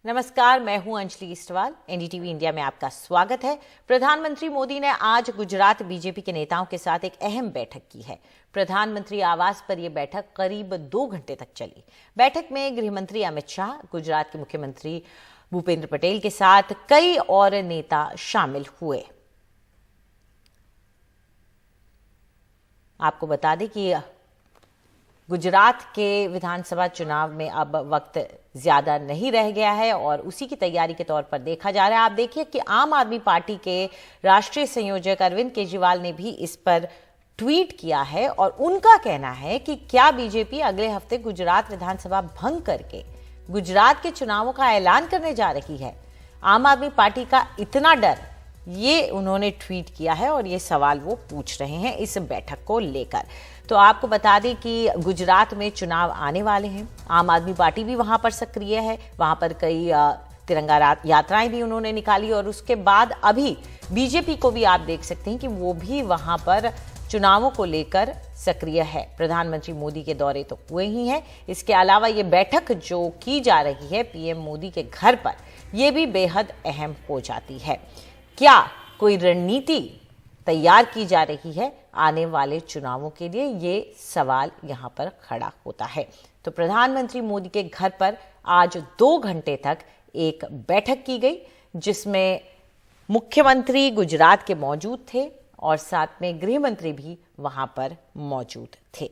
नमस्कार, मैं हूं अंजलि इस्टवाल। एनडीटीवी इंडिया में आपका स्वागत है। प्रधानमंत्री मोदी ने आज गुजरात बीजेपी के नेताओं के साथ एक अहम बैठक की है। प्रधानमंत्री आवास पर यह बैठक करीब 2 घंटे तक चली। बैठक में गृह मंत्री अमित शाह, गुजरात के मुख्यमंत्री भूपेंद्र पटेल के साथ कई और नेता शामिल हुए। आपको बता दें कि गुजरात के विधानसभा चुनाव में अब वक्त ज्यादा नहीं रह गया है और उसी की तैयारी के तौर पर देखा जा रहा है। आप देखिए कि आम आदमी पार्टी के राष्ट्रीय संयोजक अरविंद केजरीवाल ने भी इस पर ट्वीट किया है और उनका कहना है कि क्या बीजेपी अगले हफ्ते गुजरात विधानसभा भंग करके गुजरात के चुनावों का ऐलान करने जा रही है। आम आदमी पार्टी का इतना डर, ये उन्होंने ट्वीट किया है और ये सवाल वो पूछ रहे हैं इस बैठक को लेकर। तो आपको बता दें कि गुजरात में चुनाव आने वाले हैं। आम आदमी पार्टी भी वहां पर सक्रिय है। वहां पर कई तिरंगा यात्राएं भी उन्होंने निकाली और उसके बाद अभी बीजेपी को भी आप देख सकते हैं कि वो भी वहां पर चुनावों को लेकर सक्रिय है। प्रधानमंत्री मोदी के दौरे तो हुए ही हैं। इसके अलावा ये बैठक जो की जा रही है पीएम मोदी के घर पर, यह भी बेहद अहम हो जाती है। क्या कोई रणनीति तैयार की जा रही है आने वाले चुनावों के लिए, ये सवाल यहां पर खड़ा होता है। तो प्रधानमंत्री मोदी के घर पर आज 2 घंटे तक एक बैठक की गई जिसमें मुख्यमंत्री गुजरात के मौजूद थे और साथ में गृह मंत्री भी वहां पर मौजूद थे।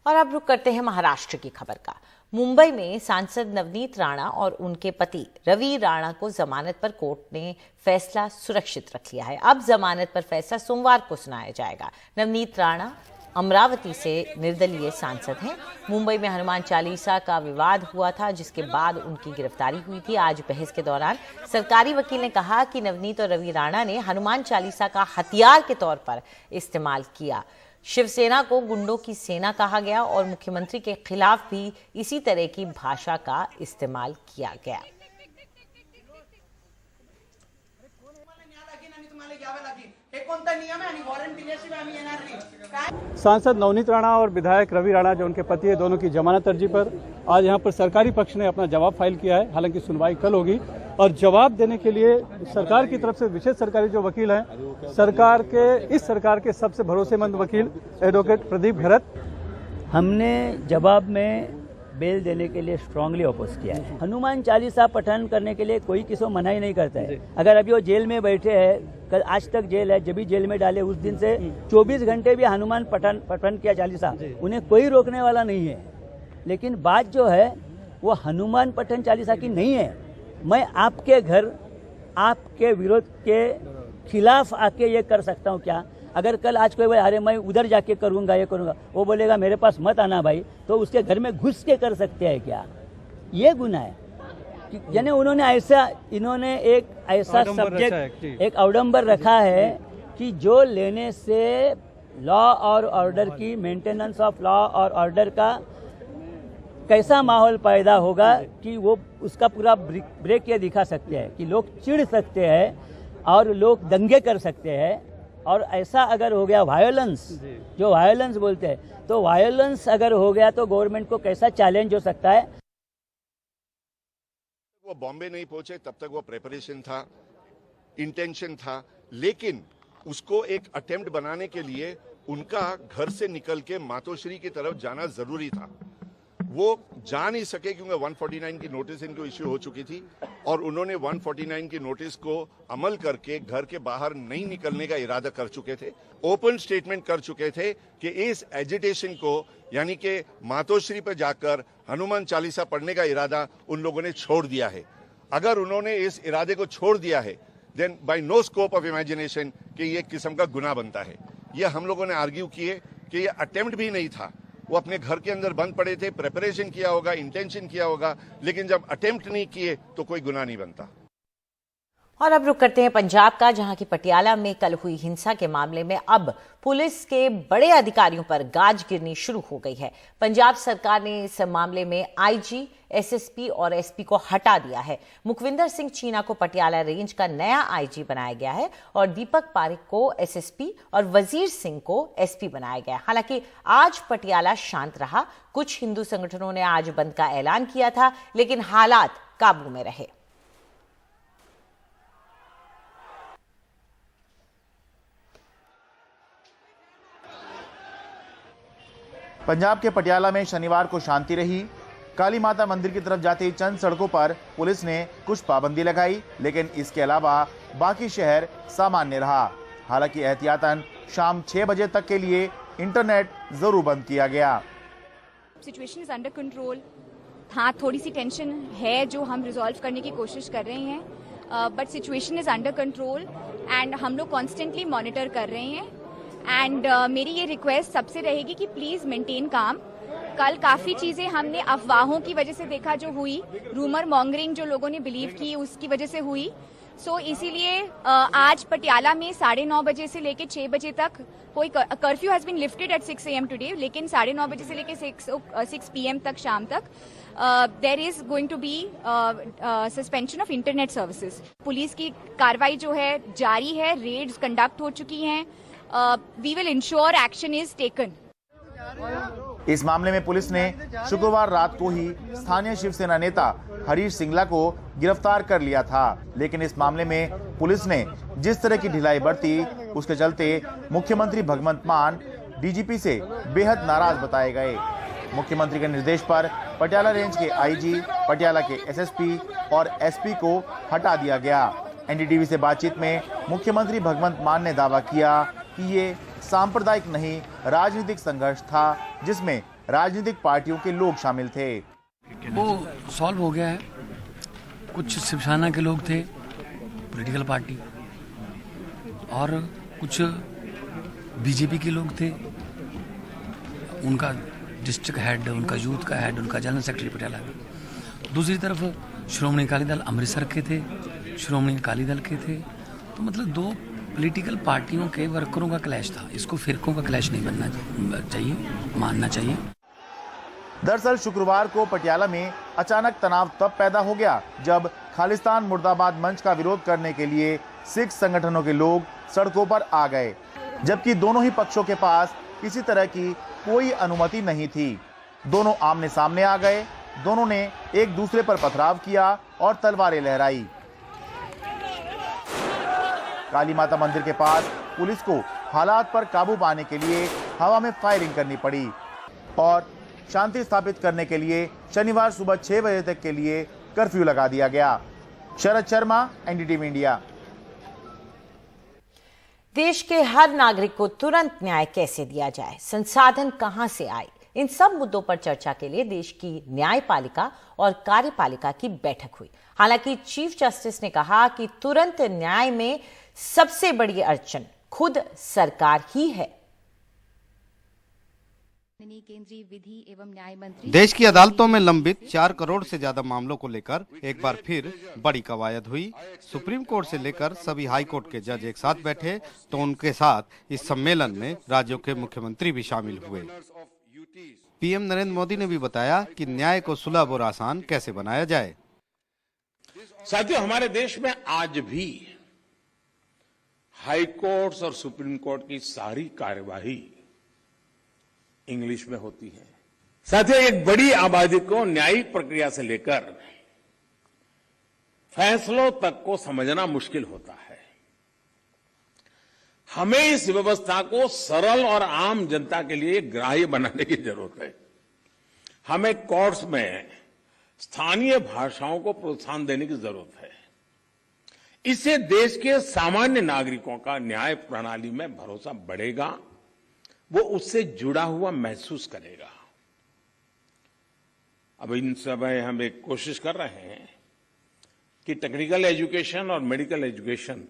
और अब रुक करते हैं महाराष्ट्र की खबर का। मुंबई में सांसद नवनीत राणा और उनके पति रवि राणा को जमानत पर कोर्ट ने फैसला सुरक्षित रख लिया है। अब जमानत पर फैसला सोमवार को सुनाया जाएगा। नवनीत राणा अमरावती से निर्दलीय सांसद हैं। मुंबई में हनुमान चालीसा का विवाद हुआ था जिसके बाद उनकी गिरफ्तारी हुई थी। आज बहस के दौरान सरकारी वकील ने कहा कि नवनीत और रवि राणा ने हनुमान चालीसा का हथियार के तौर पर इस्तेमाल किया। शिवसेना को गुंडों की सेना कहा गया और मुख्यमंत्री के खिलाफ भी इसी तरह की भाषा का इस्तेमाल किया गया। सांसद नवनीत राणा और विधायक रवि राणा जो उनके पति है, दोनों की जमानत अर्जी पर आज यहां पर सरकारी पक्ष ने अपना जवाब फाइल किया है। हालांकि सुनवाई कल होगी और जवाब देने के लिए सरकार की तरफ से विशेष सरकारी जो वकील हैं, इस सरकार के सबसे भरोसेमंद वकील एडवोकेट प्रदीप घरत, हमने जवाब में बेल देने के लिए स्ट्रांगली अपोज किया है। हनुमान चालीसा पठन करने के लिए कोई किसी को मनाही नहीं करता है। अगर अभी वो जेल में बैठे हैं, कल आज तक जेल है, जब भी जेल में डाले उस दिन से 24 घंटे भी हनुमान पठन किया चालीसा, उन्हें कोई रोकने वाला नहीं है। लेकिन बात जो है वो हनुमान पठन चालीसा की नहीं है। मैं आपके घर आपके विरोध के खिलाफ आके ये कर सकता हूँ क्या? अगर कल आज कोई बोले अरे मैं उधर जाके करूंगा, ये करूंगा, वो बोलेगा मेरे पास मत आना भाई, तो उसके घर में घुस के कर सकते हैं क्या? ये गुनाह है। यानी इन्होंने एक ऐसा सब्जेक्ट, एक अवडंबर रखा है कि जो लेने से लॉ और ऑर्डर की, मेंटेनेंस ऑफ लॉ और ऑर्डर का कैसा माहौल पैदा होगा कि वो उसका पूरा ब्रेक ये दिखा सकते हैं कि लोग चिढ़ सकते हैं और लोग दंगे कर सकते हैं। और ऐसा अगर हो गया वायलेंस, जो वायलेंस बोलते हैं, तो वायलेंस अगर हो गया तो गवर्नमेंट को कैसा चैलेंज हो सकता है? वो बॉम्बे नहीं पहुंचे तब तक वो प्रिपरेशन था, इंटेंशन था, लेकिन उसको एक अटेम्प्ट बनाने के लिए उनका घर से निकल के मातोश्री की तरफ जाना जरूरी था। वो जा नहीं सके क्योंकि 149 की नोटिस इनको इश्यू हो चुकी थी और उन्होंने 149 की नोटिस को अमल करके घर के बाहर नहीं निकलने का इरादा कर चुके थे। ओपन स्टेटमेंट कर चुके थे कि इस एजिटेशन को, यानी कि मातोश्री पर जाकर हनुमान चालीसा पढ़ने का इरादा उन लोगों ने छोड़ दिया है। अगर उन्होंने इस इरादे को छोड़ दिया है then by no scope of imagination कि ये किस्म का गुनाह बनता है। ये हम लोगों ने आर्ग्यू किए कि ये अटेम्प्ट भी नहीं था। वो अपने घर के अंदर बंद पड़े थे, प्रिपरेशन किया होगा, इंटेंशन किया होगा, लेकिन जब अटेम्प्ट नहीं किए तो कोई गुनाह नहीं बनता। और अब रुक करते हैं पंजाब का, जहां की पटियाला में कल हुई हिंसा के मामले में अब पुलिस के बड़े अधिकारियों पर गाज गिरनी शुरू हो गई है। पंजाब सरकार ने इस मामले में आईजी, एसएसपी और एसपी को हटा दिया है। मुखविंदर सिंह चीना को पटियाला रेंज का नया आईजी बनाया गया है और दीपक पारिक को एसएसपी और वजीर सिंह को एसपी बनाया गया। हालांकि आज पटियाला शांत रहा। कुछ हिंदू संगठनों ने आज बंद का ऐलान किया था, लेकिन हालात काबू में रहे। पंजाब के पटियाला में शनिवार को शांति रही। काली माता मंदिर की तरफ जाती चंद सड़कों पर पुलिस ने कुछ पाबंदी लगाई, लेकिन इसके अलावा बाकी शहर सामान्य रहा। हालांकि एहतियातन शाम 6 बजे तक के लिए इंटरनेट जरूर बंद किया गया। Situation is under control. हाँ, थोड़ी सी टेंशन है जो हम रिजॉल्व करने की कोशिश कर रहे हैं, but situation is under control and हम लोग कॉन्स्टेंटली मॉनिटर कर रहे हैं। एंड मेरी ये रिक्वेस्ट सबसे रहेगी कि प्लीज मेंटेन काम। कल काफी चीजें हमने अफवाहों की वजह से देखा जो हुई, रूमर मॉन्गरिंग जो लोगों ने बिलीव की उसकी वजह से हुई। सो इसीलिए आज पटियाला में 9:30 बजे से लेके 6 बजे तक कोई curfew has been lifted at 6 AM today, लेकिन 9:30 बजे से लेके 6 PM तक शाम तक there is going to be suspension of internet services. Police की कार्रवाई जो है जारी है, रेड्स कंडक्ट हो चुकी हैं। We will ensure action is taken. इस मामले में पुलिस ने शुक्रवार रात को ही स्थानीय शिवसेना नेता हरीश सिंगला को गिरफ्तार कर लिया था, लेकिन इस मामले में पुलिस ने जिस तरह की ढिलाई बरती उसके चलते मुख्यमंत्री भगवंत मान डीजीपी से बेहद नाराज बताए गए। मुख्यमंत्री के निर्देश पर पटियाला रेंज के आईजी, पटियाला के एसएसपी और एसपी को हटा दिया गया। एनडीटीवी से बातचीत में मुख्यमंत्री भगवंत मान ने दावा किया कि ये सांप्रदायिक नहीं, राजनीतिक संघर्ष था जिसमें राजनीतिक पार्टियों के लोग शामिल थे। वो सॉल्व हो गया है। कुछ शिवसेना के लोग थे, पॉलिटिकल पार्टी, और कुछ बीजेपी के लोग थे। उनका डिस्ट्रिक्ट हेड, उनका यूथ का हेड, उनका जनरल सेक्रेटरी पटियाला का। दूसरी तरफ श्रोमणी अकाली दल अमृतसर के थे, श्रोमणी अकाली दल के थे। तो मतलब दो पॉलिटिकल पार्टियों के वर्करों का क्लैश था। इसको फिरकों का क्लैश नहीं बनना चाहिए, मानना चाहिए। दरअसल शुक्रवार को पटियाला में अचानक तनाव तब पैदा हो गया जब खालिस्तान मुर्दाबाद मंच का विरोध करने के लिए सिख संगठनों के लोग सड़कों पर आ गए, जबकि दोनों ही पक्षों के पास किसी तरह की कोई अनुमति नहीं थी। दोनों आमने सामने आ गए, दोनों ने एक दूसरे पर पथराव किया और तलवारें लहराई। काली माता मंदिर के पास पुलिस को हालात पर काबू पाने के लिए हवा में फायरिंग करनी पड़ी और शांति स्थापित करने के लिए शनिवार सुबह 6 बजे तक के लिए कर्फ्यू लगा दिया गया। Sharad Sharma, NDTV India. देश के हर नागरिक को तुरंत न्याय कैसे दिया जाए, संसाधन कहां से आए, इन सब मुद्दों पर चर्चा के लिए देश की न्यायपालिका और कार्यपालिका की बैठक हुई। हालांकि चीफ जस्टिस ने कहा कि तुरंत न्याय में सबसे बड़ी अड़चन खुद सरकार ही है। केंद्रीय विधि एवं न्याय मंत्री देश की अदालतों में लंबित 4 करोड़ से ज्यादा मामलों को लेकर एक बार फिर बड़ी कवायद हुई। सुप्रीम कोर्ट से लेकर सभी हाई कोर्ट के जज एक साथ बैठे, तो उनके साथ इस सम्मेलन में राज्यों के मुख्यमंत्री भी शामिल हुए। पीएम नरेंद्र मोदी ने भी बताया कि न्याय को सुलभ और आसान कैसे बनाया जाए। साथियों, हमारे देश में आज भी हाई कोर्ट्स और सुप्रीम कोर्ट की सारी कार्यवाही इंग्लिश में होती है। साथियों, एक बड़ी आबादी को न्यायिक प्रक्रिया से लेकर फैसलों तक को समझना मुश्किल होता है। हमें इस व्यवस्था को सरल और आम जनता के लिए ग्राह्य बनाने की जरूरत है। हमें कोर्ट्स में स्थानीय भाषाओं को प्रोत्साहन देने की जरूरत है। इससे देश के सामान्य नागरिकों का न्याय प्रणाली में भरोसा बढ़ेगा, वो उससे जुड़ा हुआ महसूस करेगा। अब इन समय हम एक कोशिश कर रहे हैं कि टेक्निकल एजुकेशन और मेडिकल एजुकेशन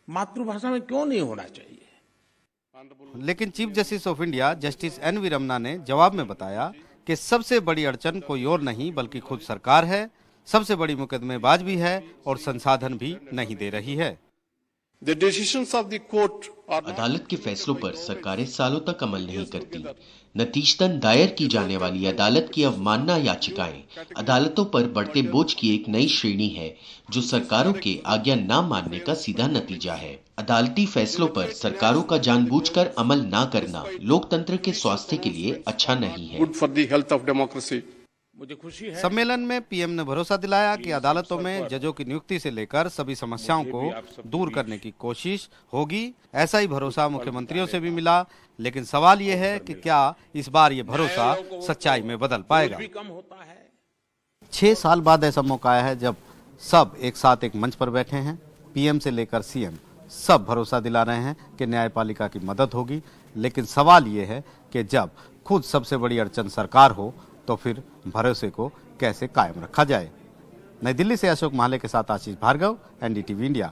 मातृभाषा में क्यों नहीं होना चाहिए। लेकिन chief justice of India justice N V Ramana ने जवाब में बताया कि सबसे बड़ी अड़चन कोई और नहीं बल्कि खुद सरकार है। सबसे बड़ी मुकदमेबाज भी है और संसाधन भी नहीं दे रही है। अदालत के फैसलों पर सरकारें सालों तक अमल नहीं करती। नतीजतन दायर की जाने वाली अदालत की अवमानना याचिकाएं अदालतों पर बढ़ते बोझ की एक नई श्रेणी है, जो सरकारों के आज्ञा न मानने का सीधा नतीजा है। अदालती फैसलों पर सरकारों का जानबूझकर अमल न करना लोकतंत्र के स्वास्थ्य के लिए अच्छा नहीं है। मुझे खुशी है सम्मेलन में पीएम ने भरोसा दिलाया कि अदालतों में जजों की नियुक्ति से लेकर सभी समस्याओं को दूर करने की कोशिश होगी। ऐसा ही भरोसा मुख्यमंत्रियों से भी मिला, लेकिन सवाल ये है कि क्या इस बार ये भरोसा सच्चाई में बदल पाएगा। 6 साल बाद ऐसा मौका आया है जब सब एक साथ एक मंच पर बैठे हैं। पीएम से लेकर सीएम सब भरोसा दिला रहे हैं कि न्यायपालिका की मदद होगी, लेकिन सवाल ये है कि जब खुद सबसे बड़ी अड़चन सरकार हो तो फिर भरोसे को कैसे कायम रखा जाए। नई दिल्ली से अशोक माले के साथ आशीष भार्गव, एनडीटीवी इंडिया।